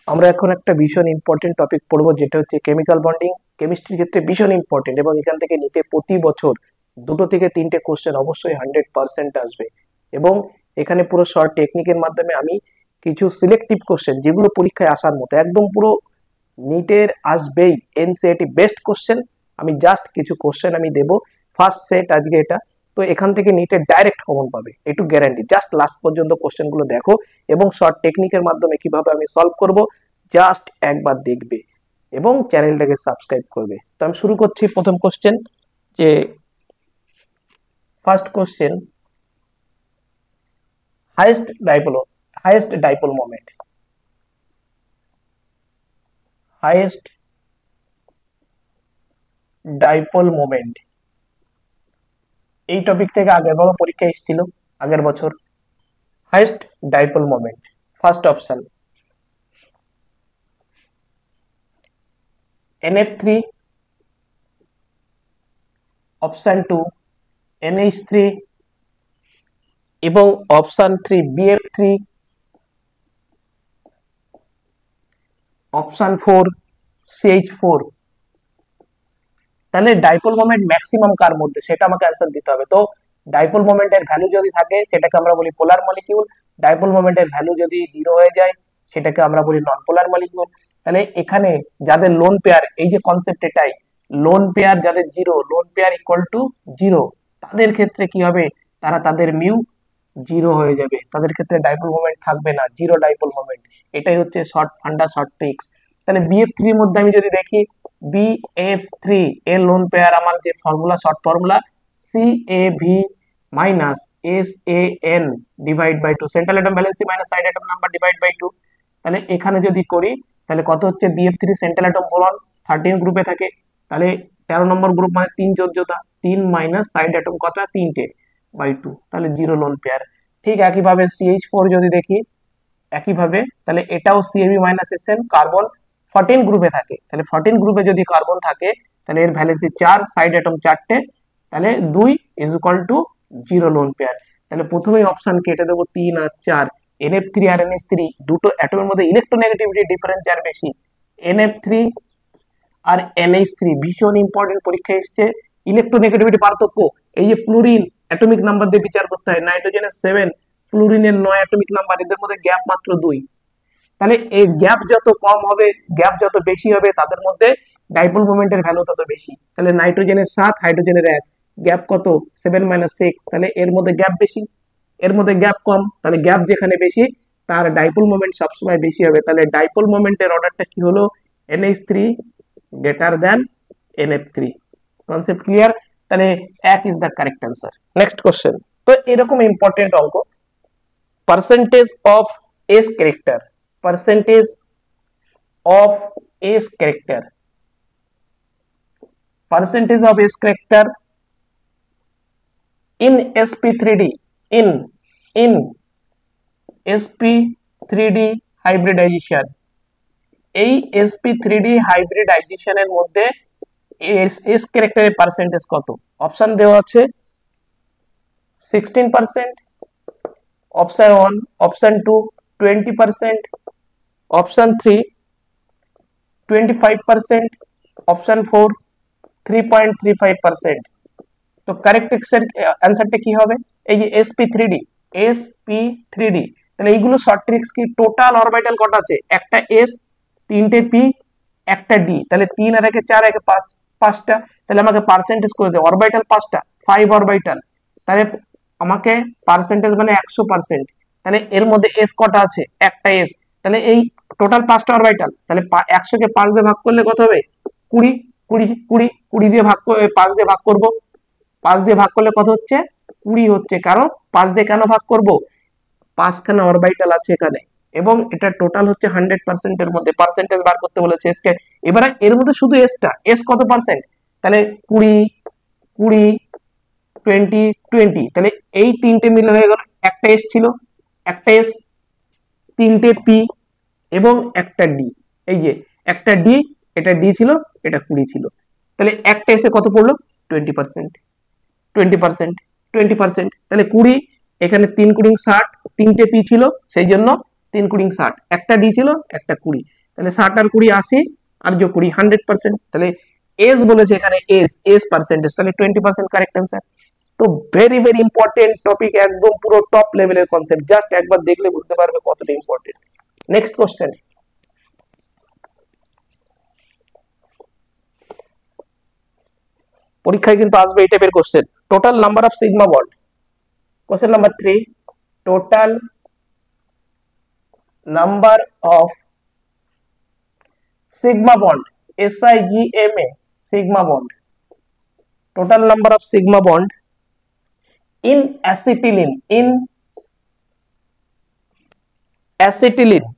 আমরা এখন একটা ভীষণ ইম্পর্টেন্ট টপিক পড়বো, যেটা হচ্ছে কেমিক্যাল বন্ডিং। কেমিস্ট্রির ক্ষেত্রে ভীষণ ইম্পর্টেন্ট, এবং এখান থেকে নিতে প্রতি বছর 2 থেকে 3টে কোশ্চেন অবশ্যই 100% আসবে। এবং এখানে পুরো শর্ট টেকনিকের মাধ্যমে আমি কিছু সিলেক্টিভ কোশ্চেন, যেগুলো পরীক্ষায় আসার মতো একদম পুরো নিটের আসবেই, এনসিইআরটি বেস্ট কোশ্চেন, আমি জাস্ট কিছু কোশ্চেন আমি দেবো। ফার্স্ট সেট আজকে এটা, তো এখান থেকে নিটের ডাইরেক্ট কমন পাবে, একটু গ্যারান্টি। জাস্ট লাস্ট পর্যন্ত কোশ্চেনগুলো দেখো এবং শর্ট টেকনিকের মাধ্যমে কিভাবে আমি সলভ করব জাস্ট একবার দেখবে এবং চ্যানেলটাকে সাবস্ক্রাইব করবে। তো আমি শুরু করছি প্রথম কোশ্চেন। যে first question, highest dipole moment. Highest dipole moment এই টপিক থেকে আগের বাবা পরীক্ষা এসেছিল আগের বছর। Highest dipole moment, first option NF3, option 2 NH3 এবং অপশন 3 BF3, অপশন 4 CH4। তাহলে ডাইপোল মোমেন্ট ম্যাক্সিমাম কার মধ্যে, সেটা আমাকে অ্যান্সার দিতে হবে। তো ডাইপোল মোমেন্টের ভ্যালু যদি থাকে সেটাকে আমরা বলি পোলার মলিকিউল। ডাইপোল মোমেন্টের ভ্যালু যদি 0 হয়ে যায় সেটাকে আমরা বলি নন পোলার মলিকিউল। তাহলে এখানে যাদের লোন পেয়ার, এই যে কনসেপ্ট এটাই, লোন পেয়ার যাদের 0, লোন পেয়ার ইকুয়াল টু 0, তাদের ক্ষেত্রে কি হবে, তাদের মিউ 0 হয়ে যাবে, তাদের ক্ষেত্রে ডাইপোল মোমেন্ট থাকবে না, 0 ডাইপোল মোমেন্ট। এটাই হচ্ছে শর্ট ফান্ডা, শর্ট ট্রিক্স। তাহলে BF3 এর মধ্যে আমি যদি দেখি, BF3 এর লোন পেয়ার আমার যে formula, short formula CAV minus SAN divide by 2, central atom valency minus side atom number divide by 2। তাহলে এখানে যদি করি তাহলে কত হচ্ছে, BF3 সেন্ট্রাল অ্যাটম বোরন 13 গ্রুপে থাকে, তাহলে 13 নম্বর গ্রুপ মানে 3 যোজ্যতা, 3 মাইনাস সাইড অ্যাটম কত, 3টে বাই 2, তাহলে 0 লোন পেয়ার। ঠিক একইভাবে CH4 যদি দেখি, একইভাবে তাহলে এটাও CAB মাইনাস SN, কার্বন 14 গ্রুপে থাকে, তাহলে 14 গ্রুপে যদি কার্বন থাকে তাহলে এর ভ্যালেন্সি 4, সাইড অ্যাটম 4টে, তাহলে 2 is equal two 0 lone pair. তাহলে প্রথমেই অপশন কেটে দেবো 3 আর 4। NF3 আর NH3 দুটো অ্যাটমের মধ্যে ইলেকট্রোনেগেটিভিটি ডিফারেন্স যার বেশি, NF3 আর NH3 ভীষণ ইম্পর্টেন্ট, পরীক্ষা এসছে। ইলেকট্রোনেগেটিভিটি পার্থক্য, এই যে ফ্লুরিন অ্যাটমিক নাম্বার দিয়ে বিচার করতে হয়, নাইট্রোজেনের 7, ফ্লুরিনের 9 অ্যাটমিক নাম্বার, এদের মধ্যে গ্যাপ মাত্র 2। তাহলে এই গ্যাপ যত কম হবে, গ্যাপ যত বেশি হবে, তাদের মধ্যে ডাইপোল মোমেন্টের ভ্যালু তত বেশি। তাহলে নাইট্রোজেনের 7, হাইড্রোজেনের 1, গ্যাপ কত, 7 - 6, তাহলে এর মধ্যে গ্যাপ বেশি, এর মধ্যে গ্যাপ কম, তাহলে গ্যাপ যেখানে বেশি তার ডাইপোল মোমেন্ট সবসময় বেশি হবে। তাহলে ডাইপোল মোমেন্টের অর্ডারটা কি হলো, NH3 greater than NF3। Concept clear? তাহলে 1 is the correct answer. Next question, তো এরকম ইম্পর্টেন্ট অঙ্ক, percentage of S character, percentage of S character, percentage of S character in sp3d, in sp3d hybridization। এই sp3d hybridization এর মধ্যে S ক্যারেক্টারের percentage কত? Option দেওয়া আছে 16%, অপশন 1, অপশন 2 20%, অপশন 3 25%, অপশন 4 3.35%। তো কারেক্ট অ্যান্সারটা কি হবে, এই যে sp3d, তাহলে এইগুলো শর্ট ট্রিক্স কি, টোটাল অরবিটাল কত আছে, একটা s, 3টে p, একটা d, তাহলে 3 আর 1 4, 1 5, 5টা। তাহলে আমাকে পার্সেন্টেজ করে দেয়, অরবিটাল 5টা, 5 অরবিটাল, তাহলে আমাকে পার্সেন্টেজ মানে 100%। তাহলে এর মধ্যে s কটা আছে, একটা s, তাহলে এই টোটাল 5টা অরবিটাল, তাহলে 100 কে 5 দিয়ে ভাগ করলে কত হবে, 20, 20 দিয়ে ভাগ, 5 দিয়ে ভাগ করব, 5 দিয়ে ভাগ করলে কত হচ্ছে, 20 হচ্ছে। কারণ 5 দিয়ে কেন ভাগ করব, 5খানা অরবিটাল আছে এখানে, এবং এটা টোটাল হচ্ছে 100% এর মধ্যে পার্সেন্টেজ বার করতে বলেছে এসকে। এবারে এর মধ্যে শুধু এসটা, এস কত পার্সেন্ট, তাহলে 20, 20, 20, তাহলে এই 3টে মিলে হয়ে গেল, একটা এস ছিল, একটা এস, 3টে পি এবং একটা ডি। এই যে একটা ডি, এটা ডি ছিল, এটা 20 ছিল, তাহলে একটা এসে কত পড়লো, 20%, 20%, 20%, তাহলে 20, এখানে 3 × 60, 3টে পি ছিল সেই জন্য 3 × 60, একটা ডি ছিল, একটা 20, তাহলে 60 আর 20 80 আর যোগ 20 100%। তাহলে এস বলেছে এখানে, এস পার্সেন্টেজ, তাহলে 20% কারেক্ট অ্যান্সার। তো ভেরি ভেরি ইম্পর্টেন্ট টপিক, একদম পুরো টপ লেভেলের কনসেপ্ট, জাস্ট একবার দেখলে বুঝতে পারবে কতটা ইম্পর্টেন্ট। নেক্সট কোশ্চেন, পরীক্ষায় কিন্তু আসবে এই টাইপের question. Total number of sigma bond, question number 3, total number of sigma bond, SIGMA, sigma bond, total number of sigma bond in acetylene, in acetylene,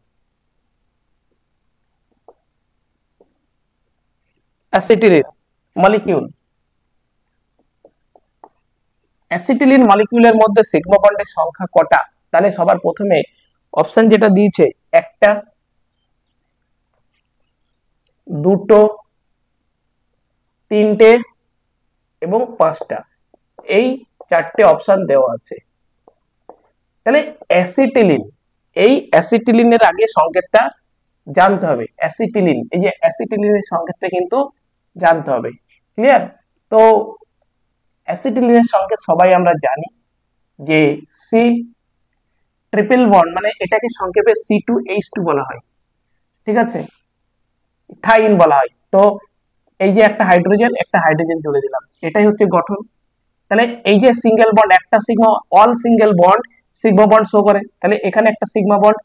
acetylene molecule, acetylene মলিকিউলের মধ্যে sigma বন্ডের সংখ্যা কটা? তাহলে সবার প্রথমে অপশন যেটা দিয়েছে, একটা, দুটো, তিনটে এবং পাঁচটা, এই চারটে অপশন দেওয়া আছে। তাহলে অ্যাসিটিলিন, এই অ্যাসিটিলিনের আগে সংকেতটা জানতে হবে। অ্যাসিটিলিন, এই যে অ্যাসিটিলিনের সংকেতটা কিন্তু জানতে হবে। ক্লিয়ার? তো অ্যাসিটিলিনের সংকেত সবাই আমরা জানি যে সি ট্রিপল বন্ড, মানে এটাকে সংক্ষেপে C2H2 বলা হয়, ঠিক আছে, থাইন বলা হয়। তো এই যে একটা হাইড্রোজেন জুড়ে দিলাম, এটাই হচ্ছে গঠন। তাহলে এই যে সিঙ্গেল বন্ড, একটা sigma, all single bond sigma bond show করে, তাহলে এখানে একটা সিগমা বন্ড,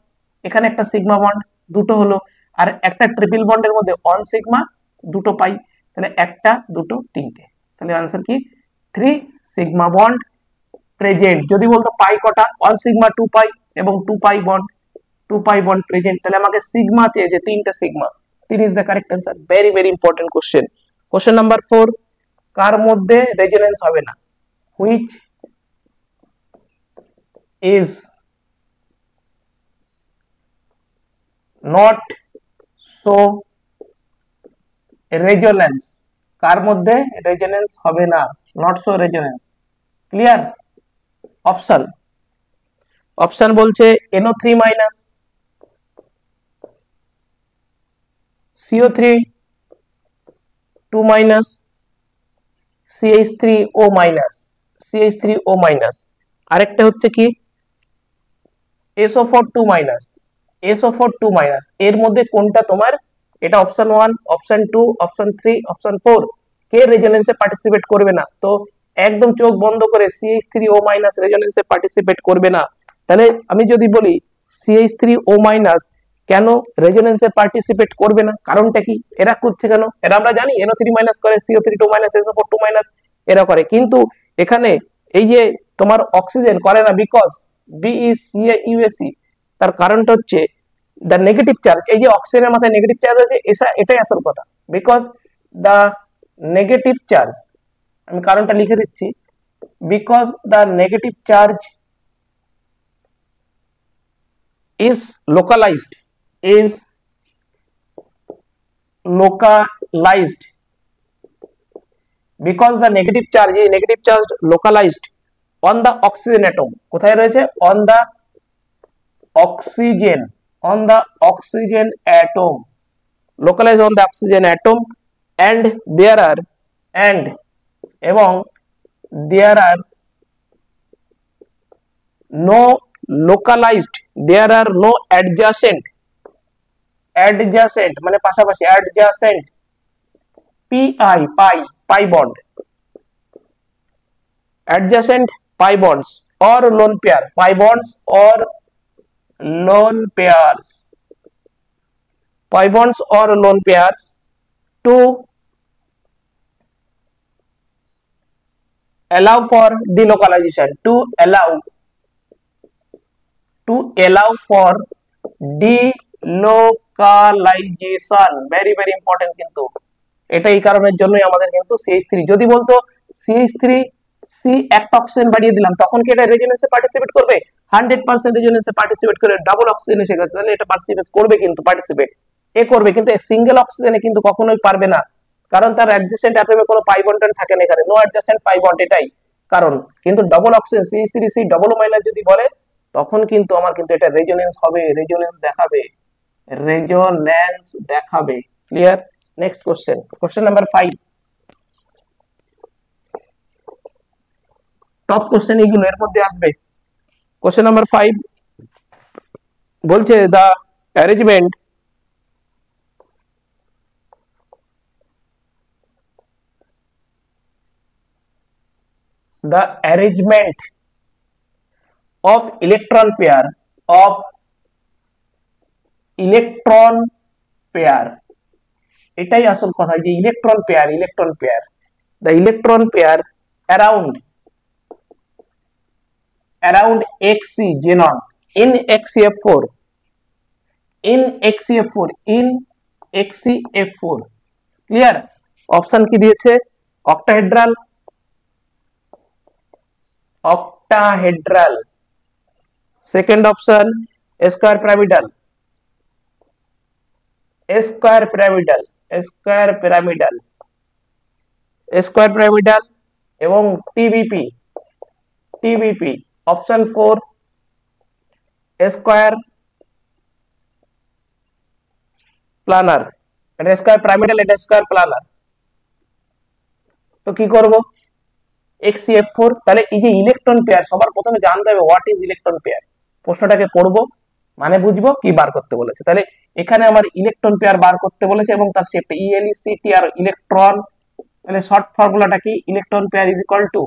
এখানে একটা সিগমা বন্ড, দুটো হলো। আর একটা ট্রিপল বন্ডের মধ্যে অন সিগমা, দুটো পাই, তাহলে একটা, দুটো, তিনটে, তাহলে आंसर কি 3 সিগমা বন্ড প্রেজেন্ট। যদি বলতো পাই কটা, 1 সিগমা 2 পাই এবং 2 পাই বন্ড প্রেজেন্ট, তাহলে আমাকে সিগমা চেয়েছে, তিনটা sigma, 3 is the correct answer. Very very important question. Question number 4, কার মধ্যে রেজোনেন্স হবে না? Which is not so resonance, কার মধ্যে রেজোনেন্স হবে না, not so resonance. Clear? Option বলছে NO3 minus, CO3 2 minus, CH3O minus, আরেকটা হচ্ছে কি SO4 2 মাইনাস, এর মধ্যে কোনটা তোমার? এটা অপশন 1, অপশন 2, অপশন 3, অপশন 4 কে রেজোনেন্সে পার্টিসিপেট করবে না? তো একদম চোখ বন্ধ করে CH3O মাইনাস রেজোনেন্সে পার্টিসিপেট করবে না। তাহলে আমি যদি বলি CH3O মাইনাস কেন রেজোনেন্সে পার্টিসিপেট করবে না, কারণটা কি? এরা করছে কেন? এরা আমরা জানি NO3 মাইনাস করে, CO3 2 মাইনাস, SO4 2 মাইনাস এরা করে, কিন্তু এখানে এই যে তোমার অক্সিজেন করে না, বিকজ BeCaUSC, তার কারণটা হচ্ছে দ্য নেগেটিভ চার্জ। এই যে অক্সিজেনের মাথায় নেগেটিভ চার্জ আছে, এটাই আসল কথা, বিকজ দ্য নেগেটিভ চার্জ, আমি কারণটা লিখে দিচ্ছি, because the negative charge is localized, because the negative charge localized on the oxygen atom, কোথায় রয়েছে? on the oxygen atom, localized on the oxygen atom, and there are no localized, there are no adjacent মানে পাশাপাশি, adjacent pi bond, adjacent pi bonds or lone pair, pi bonds or lone pairs, pi bonds or lone pairs to allow for delocalization, to allow for delocalization, very very important। কিন্তু এটা এই কারণের জন্যই আমাদের কিন্তু CH3, যদি বলতো CH3C একটা অক্সিজেন বাড়িয়ে দিলাম, তখন কি এটা রেজোনেন্সে পার্টিসিপেট করবে? 100% রেজোনেন্সে পার্টিসিপেট করে, ডাবল অক্সিজেন এসে গেছে, তাহলে এটা পার্টিসিপেট করবে, কিন্তু কিন্তু সিঙ্গেল অক্সিজেনে কিন্তু কখনোই পারবে না, কারণ তার অ্যাডজেসেন্ট অ্যাটমে কোনো পাই বন্ড থাকে না, এখানে নো অ্যাডজেসেন্ট পাই বন্ড, এটাই কারণ। কিন্তু double oxygen CH3C double minus যদি বলে, তখন কিন্তু আমার কিন্তু এটা রেজোনেন্স হবে, রেজোনেন্স দেখাবে। রেজোন্যান্স দেখাবে। Clear? Next question, question number 5। Top question এগুলো এর মধ্যে আসবে। কোশ্চেন নাম্বার 5 বলছে the arrangement the arrangement of electron pair এটাই আসল কথা, যে electron pair the electron pair around Xc xenon in XCF4 clear? Option কি দিয়েছে? octahedral, second option square pyramidal এবং টিবিপি অপশন 4 স্কয়ার প্লানার। এটা স্কয়ার পিরামিডাল, এটা স্কয়ার প্লানার। তো কি করব? XCF4। তাহলে এই যে ইলেকট্রন পেয়ার, সবার প্রথমে জানতে হবে হোয়াট ইজ ইলেকট্রন পেয়ার। প্রশ্নটাকে পড়বো, মানে বুঝবো, কি বার করতে বলেছে। তাহলে এখানে আমার ইলেকট্রন পেয়ার বার করতে বলেছে এবং তার শেপটা ELECT আর ইলেকট্রন। তাহলে শর্ট ফর্মুলাটা কি? Electron pair is equal two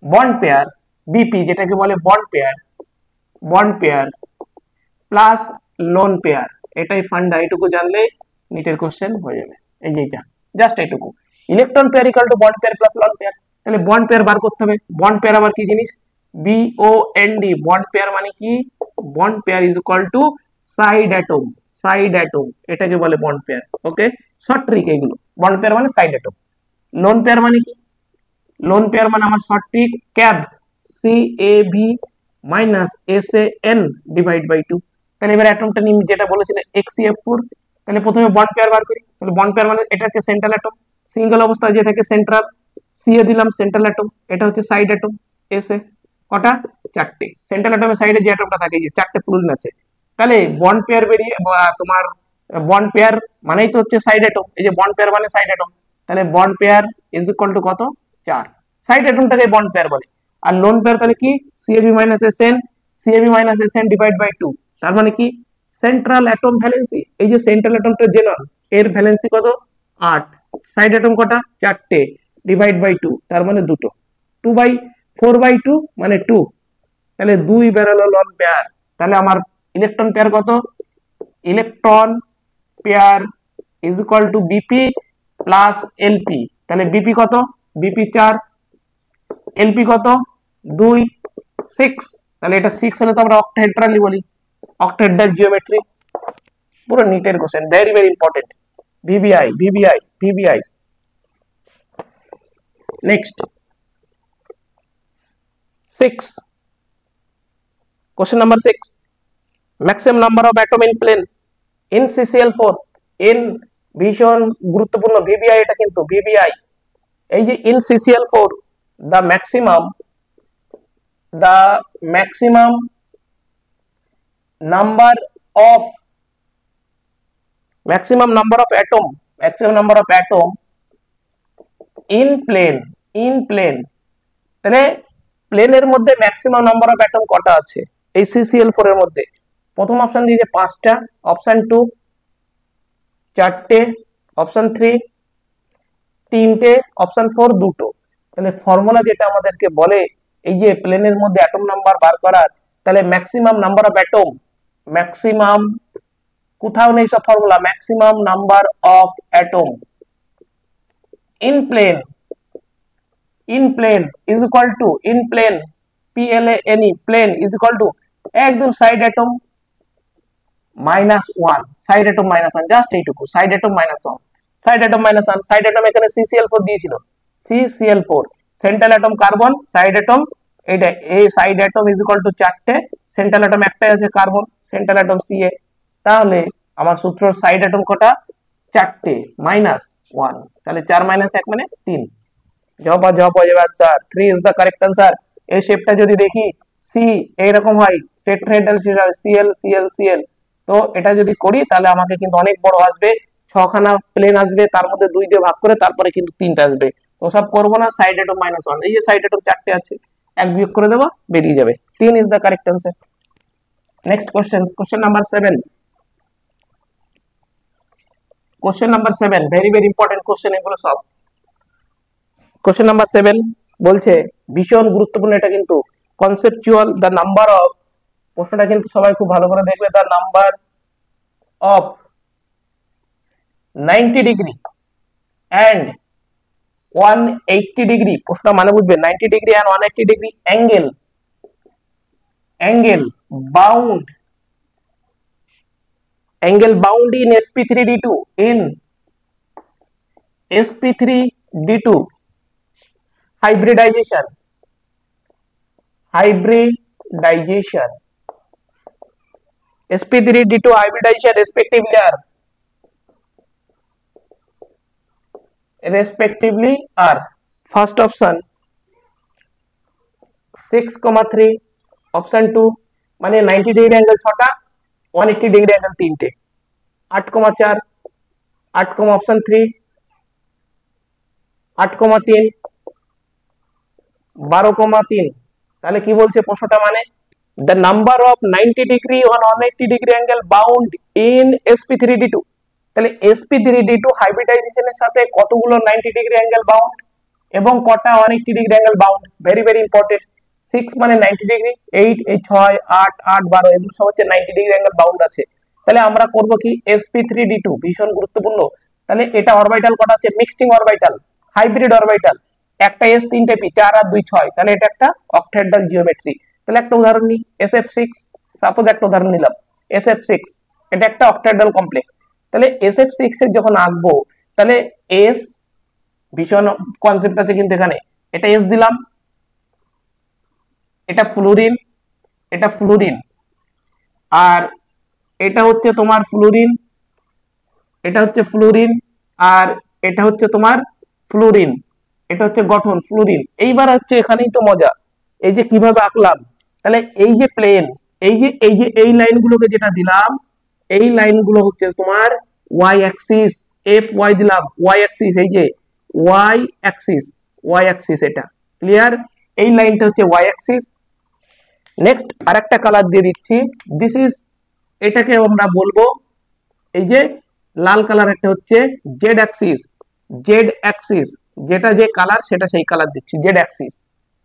bond pair BP, যেটাকে বলে bond pair plus lone pair. এটাই ফান্ডা, এটুকু জানলে নিটের কোশ্চেন হয়ে যাবে। এই যে এটা জাস্ট এটুকু, electron pair equal to bond pair plus lone pair. তাহলে বন্ড পেয়ার বার করতে হবে। বন্ড পেয়ার আবার কি জিনিস? BOND, বন্ড পেয়ার মানে কি? Bond pair is equal to side atom, এটাকে বলে bond pair. Okay, short trick এগুলো। বন্ড পেয়ার মানে সাইড অ্যাটম। লোন পেয়ার মানে কি? লোন পেয়ার মানে আমার short trick CAV, CAV minus SAN divide by 2। তাহলে এবার অ্যাটমটা নিয়ে যেটা বলেছিলেন XCF4। তাহলে প্রথমে বন্ড পেয়ার বার করি। তাহলে বন্ড পেয়ার মানে এটা হচ্ছে সেন্ট্রাল অ্যাটম, সিঙ্গেল অবস্থায় যে থাকে সেন্ট্রাল, সি এ দিলাম সেন্ট্রাল অ্যাটম। এটা হচ্ছে সাইড অ্যাটম, এসে কটা? 4টে। সেন্ট্রাল অ্যাটমের সাইডে যে অ্যাটমটা থাকে, যে 4টে ফ্লুরিন আছে। তাহলে বন্ড পেয়ার বেরিয়ে তোমার বন্ড পেয়ার মানেই তো হচ্ছে সাইড অ্যাটম। এই যে বন্ড পেয়ার মানে সাইড অ্যাটম, তাহলে bond pair is equal two কত? 4। সাইড অ্যাটমটাকে বন্ড পেয়ার বলে। আর লোন পেয়ার তাহলে কি? CAB minus SN divide by 2। তার মানে কি? Central atom valency. এই যে সেন্ট্রাল অ্যাটমটা জেনন, এর ভ্যালেন্সি কত? 8। সাইড অ্যাটম কটা? 4টে ডিভাইড বাই 2, তার মানে 2টো। 4/2 মানে 2। তাহলে 2 বেরোলো লোন পেয়ার। তাহলে আমার ইলেকট্রন পেয়ার কত? Electron pair is equal two BP plus LP. তাহলে বিপি কত? বিপি 4, এলপি কত? 2, 6। তাহলে এটা 6 হলে তো আমরা অক্টাহেড্রালি বলি, অক্টাহেড্রাল জিওমেট্রি। পুরো নিটের question, very very important. VVI. Next 6, question number 6, maximum number of atom in plane in CCl4 in ভীষণ গুরুত্বপূর্ণ ভিভিআই, এটা কিন্তু ভিভিআই। এই যে in CCl4 the maximum number of atom in plane তাহলে প্লেনের মধ্যে ম্যাক্সিমাম নাম্বার অফ অ্যাটম কটা আছে এই CCl4 এর মধ্যে? প্রথম অপশন দিয়েছে 5টা, অপশন 2 4টে, অপশন 3 3টে, অপশন 4 2টো। তাহলে ফর্মুলা যেটা আমাদেরকে বলে এই যে প্লেনের মধ্যে অ্যাটম নাম্বার বার করার, তাহলে maximum number of atom, maximum কোথাও নেই সব formula, maximum number of atom in plane is equal to plane is equal to একদম side atom -1, side atom -1, just এইটুকু, সাইড অ্যাটম -1, সাইড অ্যাটম এখানে CCl4 দিয়েছিল, CCl4, central atom কার্বন, side atom এটা, এই side atom is equal to 4টে, central atom একটাই আছে কার্বন, সেন্ট্রাল অ্যাটম Ca। তাহলে আমার সূত্র সাইড অ্যাটম কটা? 4টে, -1। তাহলে 4 - 1 মানে 3। জব হয়ে যাবে answer 3 is the correct answer. এই শেপটা যদি দেখি সি এইরকম হয়, টেট্রাহেড্রাল Cl, তো এটা যদি করি তাহলে আমাকে কিন্তু অনেক বড় আসবে, 6খানা প্লেন আসবে, তার মধ্যে 2 দিয়ে ভাগ করে তারপরে কিন্তু 3টা আসবে। তো সব করবো না, সাইড এটম -1, এই যে সাইড এটম 4টে আছে, 1 বিয়োগ করে দেবো, বেরিয়ে যাবে। 3 is the correct answer. Next question number 7। Question number 7 very very important question এগুলো সব। क्वेश्चन नंबर 7 বলছে ভীষণ গুরুত্বপূর্ণ, এটা কিন্তু কনসেপচুয়াল, দ্য নাম্বার অফ, প্রশ্নটা কিন্তু সবাই খুব ভালো করে দেখবে, the number of 90 degree and 180 degree, প্রশ্নটা মানে বুঝবে 90 degree and 180 degree angle bound in sp3d2 hybridization sp3d2 hybridization respectively are first option 6,3, option 2 মানে 90 ডিগ্রি অ্যাঙ্গেল 6টা, 180 ডিগ্রি অ্যাঙ্গেল 3টে, 8,4, 8, ऑप्शन 3 8,3, 12,3। তাহলে কি বলছে প্রশ্নটা, মানে the number of 90 degree on 180 degree angle bound in sp3d2, তাহলে sp3d2 হাইব্রিডাইজেশনের সাথে কতগুলো 90 ডিগ্রি অ্যাঙ্গেল বাউন্ড এবং কটা 180 degree angle bound, very very important. 6 মানে 90 ডিগ্রি, 8 এই 6 8 8 12 এগুলো সব হচ্ছে 90 ডিগ্রি অ্যাঙ্গেল বাউন্ড আছে। তাহলে আমরা করব কি sp3d2, ভীষণ গুরুত্বপূর্ণ। তাহলে এটা অরবিটাল কটা আছে, মিক্সিং অরবিটাল, হাইব্রিড অরবিটাল, একটা s 3টে p, 4 আর 2 6, তাহলে এটা একটা অক্টাহেড্রাল জিওমেট্রি। তাহলে একটা উদাহরণ নিই, sf6, সাপোজ একটা উদাহরণ নিলাম sf6, এটা একটা অক্টাহেড্রাল কমপ্লেক্স। তাহলে sf6 এর যখন আঁকবো তাহলে s, ভীষণ কনসেপ্ট আছে কিন্তু এখানে, এটা s দিলাম, এটা ফ্লোরিন, আর এটা হচ্ছে তোমার ফ্লোরিন, আর এটা হচ্ছে তোমার ফ্লোরিন, এটা হচ্ছে গঠন ফ্লোরিন। এইবার হচ্ছে এখানেই তো মজা, এই যে কিভাবে আঁকলাম, তাহলে এই যে প্লেন, এই লাইনগুলোকে যেটা দিলাম, এই লাইনগুলো হচ্ছে তোমার y অ্যাক্সিস, fy দিলাম y অ্যাক্সিস, এই যে y অ্যাক্সিস, এটা ক্লিয়ার, এই লাইনটা হচ্ছে y অ্যাক্সিস। নেক্সট আরেকটা কালার দিয়ে দিচ্ছি, দিস ইজ, এটাকে আমরা বলবো, এই যে লাল কালার একটা হচ্ছে জেড অ্যাক্সিস, যেটা যে কালার সেটা সেই কালার দিচ্ছি, জেড অ্যাক্সিস।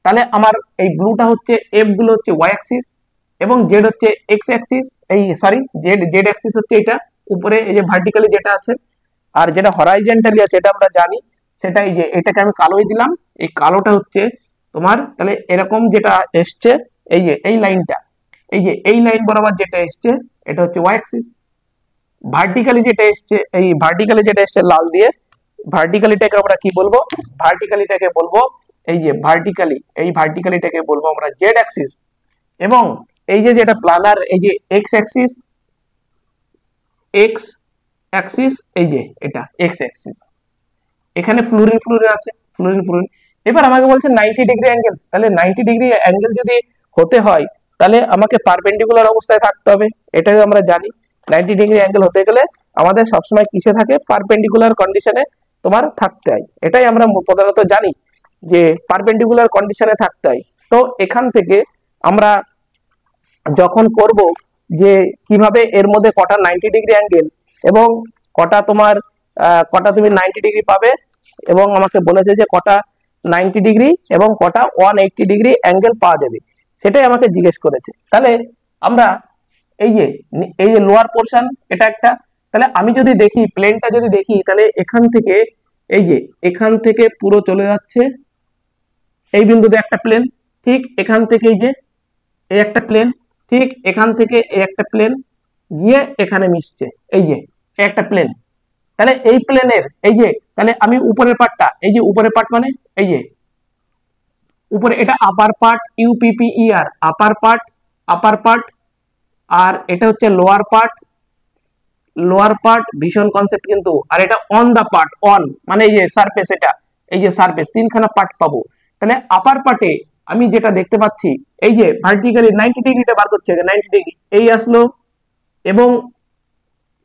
তাহলে আমার এই ব্লুটা হচ্ছে, এফ গুলো হচ্ছে y অ্যাক্সিস এবং জেড হচ্ছে x অ্যাক্সিস, এই সরি জেড অ্যাক্সিস হচ্ছে এটা উপরে, এই যে ভার্টিক্যালি যেটা আছে, আর যেটা হরাইজন্টালি আছে এটা আমরা জানি, সেটা এই যে এটাকে আমি কালোই দিলাম, এই কালোটা হচ্ছে তোমার, তাহলে এরকম যেটা এসছে, এই যে এই লাইনটা, এই যে এই লাইন বরাবর যেটা এসছে এটা হচ্ছে y অ্যাক্সিস। ভার্টিক্যালি যেটা এসছে, এই ভার্টিক্যালি যেটা এসছে লাল দিয়ে, ভার্টিক্যালিটাকে আমরা কি বলবো, ভার্টিক্যালিটাকে বলবো এই যে ভার্টিক্যালিটাকে বলবো আমরা জেড অ্যাক্সিস। এবং এই যে যেটা প্লানার, এই যে x অ্যাক্সিস, এই যে এটা x অ্যাক্সিস, এখানে ফ্লোরিন আছে, ফ্লোরিন। এবার আমাকে বলছে 90 ডিগ্রি অ্যাঙ্গেল, তাহলে 90 ডিগ্রি অ্যাঙ্গেল যদি হতে হয় তাহলে আমাকে পারপেন্ডিকুলার অবস্থায় থাকতে হবে, এটাই আমরা জানি। 90 ডিগ্রি অ্যাঙ্গেল হতে গেলে আমাদের সবসময় কিসে থাকে, পারপেন্ডিকুলার কন্ডিশনে তোমার থাকতে হয়, এটাই আমরা প্রধানত জানি যে পারপেন্ডিকুলার কন্ডিশনে থাকতে হয়। তো এখান থেকে আমরা যখন করব যে কিভাবে এর মধ্যে কটা 90 ডিগ্রি অ্যাঙ্গেল এবং কটা তোমার কটা তুমি 90 ডিগ্রি পাবে, এবং আমাকে বলেছে যে কটা 90 ডিগ্রি এবং কটা 180 ডিগ্রি অ্যাঙ্গেল পাওয়া যাবে, সেটাই আমাকে জিজ্ঞেস করেছে। তাহলে আমরা এই যে লোয়ার পোর্শন, এটা একটা, তাহলে আমি যদি দেখি প্লেনটা যদি দেখি, তাহলে এখান থেকে এই যে এখান থেকে পুরো চলে যাচ্ছে এই বিন্দুতে একটা প্লেন, ঠিক এখান থেকে এই যে এই একটা প্লেন, ঠিক এখান থেকে এই একটা প্লেন গিয়ে এখানে মিশছে, এই যে একটা প্লেন। তাহলে এই প্লেনের এই যে, তাহলে আমি উপরের পার্টটা, এই যে উপরের পার্ট মানে এই যে উপরে, এটা upper part, UPPER, upper part, আর এটা হচ্ছে লোয়ার পার্ট, ভীষণ কনসেপ্ট কিন্তু, আর এটা অন দা পার্ট, অন মানে এই যে সারফেস, এটা এই যে সারফেস, তিনখানা পার্ট পাবো। তাহলে আপার পার্টে আমি যেটা দেখতে পাচ্ছি, এই যে ভার্টিক্যালি 90 ডিগ্রিটা বার করছে, 90 ডিগ্রি এই আসলো, এবং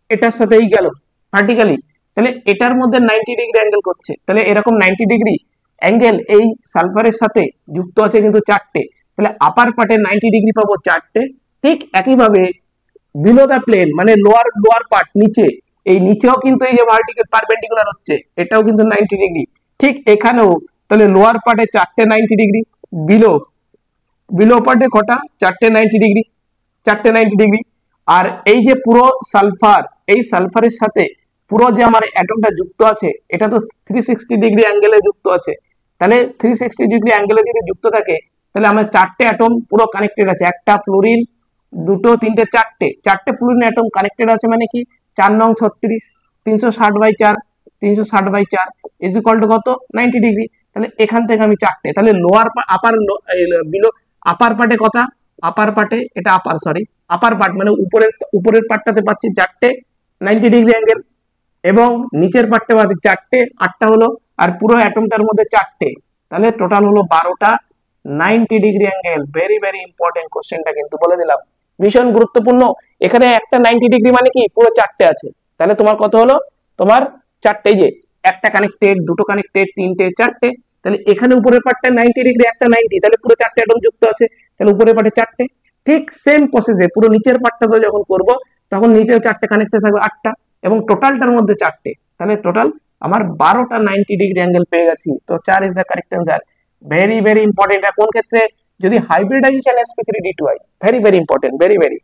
এটার সাথেই গেল ভার্টিক্যালি, তাহলে এটার মধ্যে 90 ডিগ্রি অ্যাঙ্গেল করছে। তাহলে এরকম 90 ডিগ্রি অ্যাঙ্গেল এই সালফারের সাথে যুক্ত আছে কিন্তু চারটে, তাহলে আপার পার্টে 90 ডিগ্রি পাবো চারটে। ঠিক একইভাবে বিলো দ্য প্লেন মানে লোয়ার পার্ট নিচে, এই নিচেও কিন্তু এই যে ভার্টিক্যাল পারপেন্ডিকুলার হচ্ছে এটাও কিন্তু 90 ডিগ্রি। ঠিক এখানেও তাহলে লোয়ার পার্টে চারটে 90 ডিগ্রি, বিলো পার্টে কটা চারটে 90 ডিগ্রি, চারটে 90 ডিগ্রি। আর এই যে পুরো সালফার, এই সালফারের সাথে পুরো যে আমার অ্যাটমটা যুক্ত আছে এটা তো 360 ডিগ্রি অ্যাঙ্গেলে যুক্ত আছে। তাহলে 360 ডিগ্রি অ্যাঙ্গেলে যদি যুক্ত থাকে তাহলে আমার চারটে অ্যাটম পুরো কানেক্টেড আছে, একটা ফ্লোরিন, দুটো, তিনটে, চারটে ফ্লোরিন অ্যাটম কানেক্টেড আছে, মানে কি 4 নং 36, 360/4, 360/4 ইজ ইকুয়াল টু কত 90 ডিগ্রি। তাহলে এখান থেকে আমি চারটে, তাহলে লোয়ার আপার বিলো আপার পার্টে কথা, আপার পার্টে এটা আপার পার্ট মানে উপরের পার্টটাতে পাচ্ছি চারটে 90 ডিগ্রি অ্যাঙ্গেল, এবং নিচের পার্টটা পাচ্ছি চারটে, 8টা হলো, আর পুরো অ্যাটমটার মধ্যে চারটে, তাহলে টোটাল হলো 12টা 90 degree angle. Very very important কোশ্চেনটা কিন্তু বলে দিলাম, ভীষণ গুরুত্বপূর্ণ। এখানে একটা 90 ডিগ্রি মানে কি পুরো চারটে আছে, তাহলে তোমার কত হলো, তোমার চারটে, যে একটা কানেক্টেড, দুটো কানেক্টেড, তিনটে, চারটে, তাহলে এখানে উপরের পার্টটা 90 ডিগ্রি, একটা 90, তাহলে পুরো চারটে অ্যাটম যুক্ত আছে, তাহলে উপরের পার্টে চারটে। ঠিক সেম প্রসেসে পুরো নিচের পার্টটা যখন করব তখন নিচেও চারটে কানেক্টেড থাকবে 8টা, এবং টোটালটার মধ্যে চারটে, তাহলে টোটাল আমার 12টা 90 ডিগ্রি অ্যাঙ্গেল পেয়ে গেছি। তো 4 is the correct answer. Very very important. কোন ক্ষেত্রে, যদি hybridization sp3d2i, very very important, very very.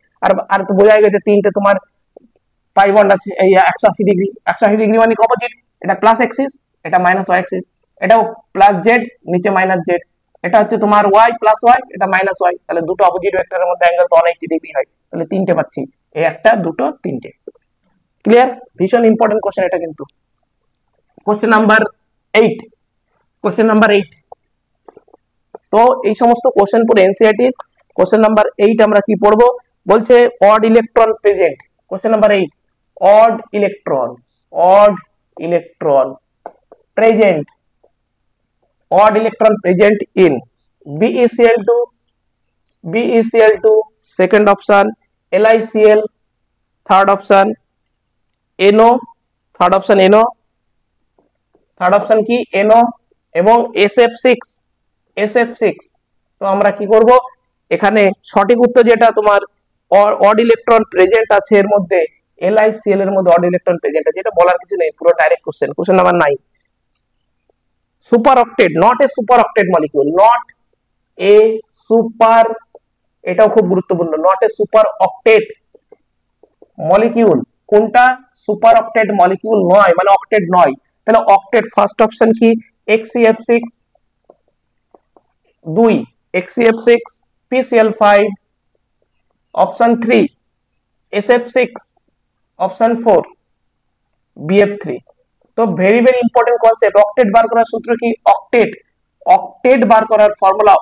আর তো বোঝাই গেছে তিনটে তোমার পাই বন্ড আছে, এই 180 ডিগ্রি, 180 ডিগ্রি মানে অপোজিট, এটা প্লাস এক্সিস, এটা মাইনাস ওয়াই এক্সিস, এটাও প্লাস জেড, নিচে মাইনাস জেড, এটা হচ্ছে তোমার ওয়াই প্লাস ওয়াই, এটা মাইনাস ওয়াই, তাহলে দুটো অপোজিট ভেক্টরের মধ্যে অ্যাঙ্গেল তো 180 ডিগ্রি হয়, তাহলে তিনটে পাচ্ছি, এই একটা, দুটো, তিনটে। ক্লিয়ার? ভীষণ ইম্পর্টেন্ট কোশ্চেন এটা কিন্তু। Question number 8, question number 8। তো এই সমস্ত কোশ্চেন পুরো এনসিইআরটি। কোশ্চেন নাম্বার 8 আমরা কি পড়বো, বলছে odd electron present. Question number 8, odd electron present, odd electron present in BeCl2, second option, LiCl, third option, NO, third option কি NO, এবং SF6। তো আমরা কি করব, এখানে সঠিক উত্তর যেটা তোমার অড ইলেকট্রন প্রেজেন্ট আছে এর মধ্যে, LiCl এর মধ্যে অড ইলেকট্রন প্রেজেন্ট আছে, এটা বলার কিছু নেই, পুরো direct question. Question number 9, super octet, not a super octet molecule, not a super, এটাও খুব গুরুত্বপূর্ণ, not a super octet molecule, কোনটা সুপার অক্টেট মলিকিউল নয়, মানে অক্টেট নয়, তাহলে অক্টেট ফার্স্ট অপশন কি HCF6, 2 HCF6 PCl5, option 3 SF6, option 4 BF3। তো very very important concept. Octet বার করার সূত্র কি, অক্টেট বার করার ফর্মুলা,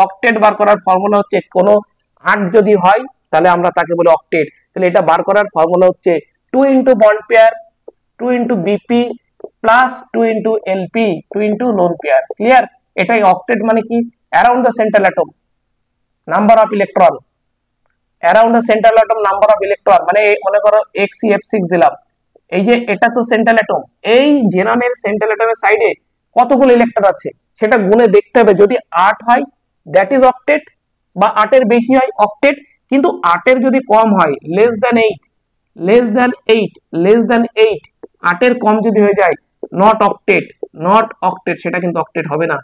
অক্টেট বার করার ফর্মুলা হচ্ছে কোনো 8 যদি হয় তাহলে আমরা তাকে বলি অক্টেট। তাহলে এটা বার করার ফর্মুলা হচ্ছে 2 into bond pair, 2 into BP plus 2 into LP, 2 into lone pair. Clear? এটাই অক্টেট মানে কি, around the central atom number of electron, around the central atom number of electron, মানে মনে করো HCF6 দিলাম, এই যে এটা তো সেন্ট্রাল অ্যাটম, এই জেননের সেন্ট্রাল অ্যাটমের সাইডে কতগুলো ইলেকট্রন আছে সেটা গুণে দেখতে হবে, যদি 8 হয় দ্যাট ইজ অক্টেট, বা 8 এর বেশি হয় অক্টেট, কিন্তু 8 এর যদি কম হয় লেস দ্যান 8, 8 এর কম যদি হয়ে যায় নট অক্টেট, সেটা কিন্তু অক্টেট হবে না,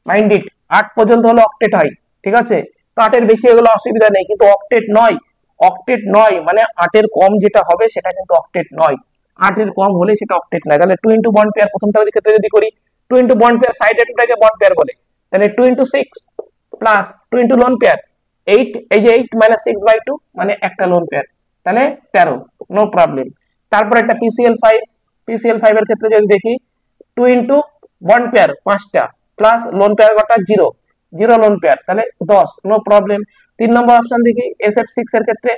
মাইন্ড ইট। 8 পর্যন্ত হলে অক্টেট হয়, ঠিক আছে, তো 8 এর বেশি হয়ে গেলে অসুবিধা নেই, কিন্তু অক্টেট নয়, মানে 8 এর কম যেটা হবে সেটা কিন্তু অক্টেট নয়, 8 এর কম হলে সেটা অক্টেট নয়। তাহলে 2 ইনটু বন্ড পেয়ার, প্রথমটার ক্ষেত্রে যদি করি 2 ইনটু বন্ড পেয়ার, সাইড অ্যাটমটাকে বন্ড পেয়ার বলে, তাহলে 2 into 6 plus 2 into lone pair 8, এই যে 8 মাইনাস 6/2 মানে একটা লোন পেয়ার, তাহলে 13, নো প্রবলেম। তারপর একটা PCl5 এর ক্ষেত্রে যদি দেখি 2 ইনটু বন্ড পেয়ার 5টা প্লাস লোন পেয়ার কটা 0 লোন পেয়ার, তাহলে 10, নো প্রবলেম। 3 নম্বর অপশন দেখি SF6 এর ক্ষেত্রে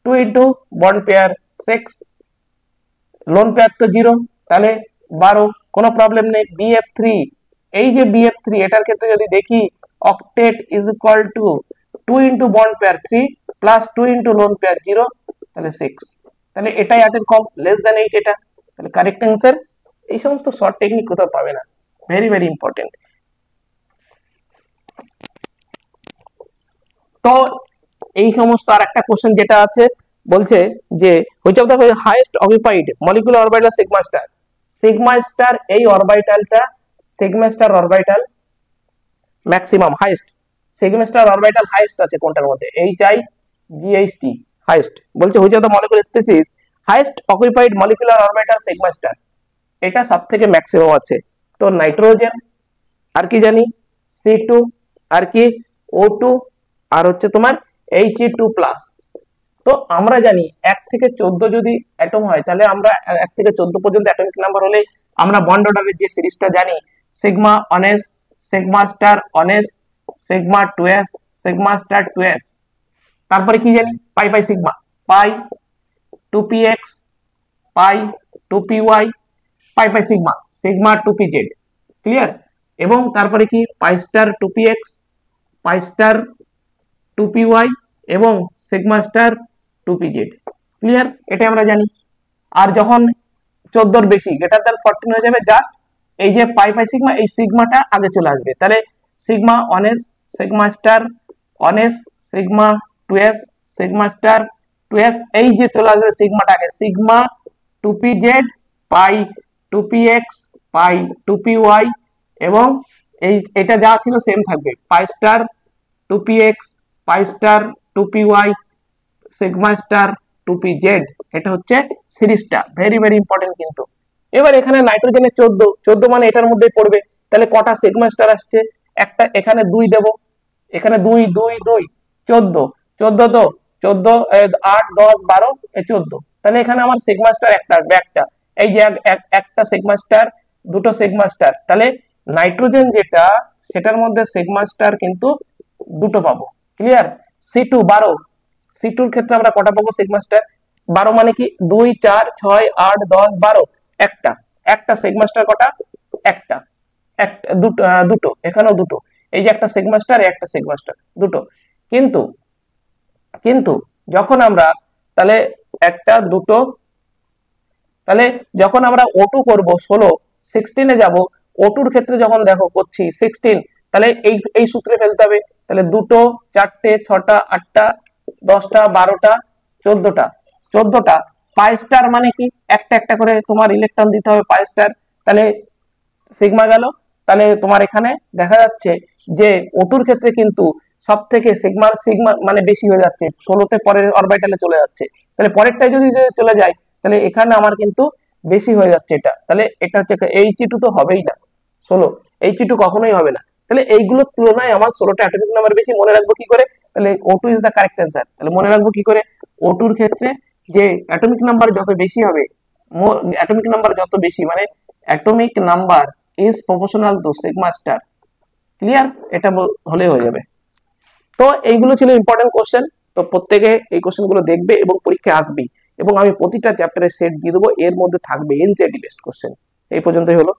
2 into bond pair 6, lone pair তো 0, তাহলে 12, কোনো প্রবলেম নেই। BF3, এই যে BF3 এটার ক্ষেত্রে যদি দেখি octet is equal two 2 into bond pair 3 plus 2 into lone pair 0, তাহলে 6। তাহলে এটাই 8 এর কম, লেস দ্যান 8 এটা। তাহলে কারেক্ট অ্যান্সার। এই সমস্ত শর্ট টেকনিক কোথাও পাবে না, ভেরি ভেরি ইম্পর্টেন্ট। তো এই সমস্ত আর একটা কোশ্চেন যেটা আছে বলছে যে which of the highest occupied molecular orbital sigma star. Sigma star এই অরবিটালটা, sigma star orbital maximum highest, sigma star orbital highest আছে কোনটার মধ্যে, HI GHT হাইয়েস্ট। বলছে which of the molecular species highest occupied molecular orbital sigma star, এটা সবথেকে maximum আছে। তো নাইট্রোজেন, আর কি জানি C2, আর কি O2, আর হচ্ছে তোমার He2+। তো আমরা জানি 1 থেকে 14 যদি অ্যাটম হয় তাহলে আমরা 1 থেকে 14 পর্যন্ত অ্যাটমিক নাম্বার হলে আমরা বন্ড অর্ডারের যে সিরিজটা জানি, sigma one s, sigma star one s, sigma 2s, sigma star 2s, তারপরে কি জানি pi pi sigma, pi 2px, pi 2py, pi pi sigma, sigma 2pz, clear. এবং তারপরে কি পাই star 2px, pi star 2py এবং সিগমা স্টার 2pz, ক্লিয়ার। এটা আমরা জানি। আর যখন 14 এর বেশি গ্রেটার দ্যান 14 হয়ে যাবে, জাস্ট এই যে পাই পাই সিগমা, এই সিগমাটা আগে চলে আসবে। তাহলে sigma one s, sigma star one s, sigma 2s, sigma star 2s, এই যে চলে আসবে সিগমাটা আগে, সিগমা 2pz, পাই 2px, পাই 2py এবং এটা যা ছিল সেম থাকবে, pi star 2px, pi star 2py, sigma star 2pz। এটা হচ্ছে সিরিজটা, ভেরি ভেরি ইম্পর্টেন্ট কিন্তু। এবার এখানে নাইট্রোজেনের 14 মানে এটার মধ্যে পড়বে। তাহলে কটা সিগমা স্টার আসছে, একটা, এখানে 2 দেব, এখানে 2 2 2 14, 14 তো 14 8 10 12 14, তাহলে এখানে আমার সিগমা স্টার একটা আসবে, একটা, এই যে একটা সিগমা স্টার, দুটো সিগমা স্টার। তাহলে নাইট্রোজেন যেটা সেটার মধ্যে সিগমা স্টার কিন্তু দুটো পাবো, ক্লিয়ার। C2 12, C2 এর ক্ষেত্রে আমরা কটা পাবো সিগমা স্টার, 12 মানে কি 2 4 6 8 10 12, একটা, একটা সিগমা স্টার কটা, একটা, একটা দুটো, এখানেও দুটো, এই যে একটা সিগমা স্টার, একটা সিগমা স্টার, দুটো। কিন্তু কিন্তু যখন আমরা তাহলে একটা দুটো, তাহলে যখন আমরা O2 করব 16, 16 এ যাব, O2 এর ক্ষেত্রে যখন দেখো করছি 16, তাহলে এই সূত্রে ফেলতে হবে। তাহলে দুটো, চারটে, ছটা, আটটা, 10টা, 12টা, 14টা পাই স্টার মানে কি একটা একটা করে তোমার ইলেকট্রন দিতে হবে পাই স্টার, তাহলে সিগমা গেল। তাহলে তোমার এখানে দেখা যাচ্ছে যে O2 এর ক্ষেত্রে কিন্তু সব থেকে সিগমা মানে বেশি হয়ে যাচ্ছে, 16তে পরের অরবিটালে চলে যাচ্ছে। তাহলে পরেরটাই যদি চলে যায় তাহলে এখানে আমার কিন্তু বেশি হয়ে যাচ্ছে এটা। তাহলে এটা হচ্ছে He2 তো হবেই না, 16 He2 কখনোই হবে না। তাহলে এইগুলোর তুলনায় আমার 16টা অ্যাটমিক নাম্বার বেশি। মনে রাখবো কি করে, তাহলে O2 is the correct answer. তাহলে মনে রাখবো কি করে, O2 এর ক্ষেত্রে যে অ্যাটমিক নাম্বার যত বেশি হবে, অ্যাটমিক নাম্বার যত বেশি মানে atomic number is proportional to sigma star, clear. এটা হলেই হয়ে যাবে। তো এইগুলো ছিল ইম্পর্টেন্ট কোশ্চেন। তো প্রত্যেকে এই কোশ্চেনগুলো দেখবে এবং পরীক্ষায় আসবে, এবং আমি প্রতিটা চ্যাপ্টারে সেট দিয়ে দেবো, এর মধ্যে থাকবে এনসিইআরটি বেসড কোশ্চেন। এই পর্যন্তই হলো।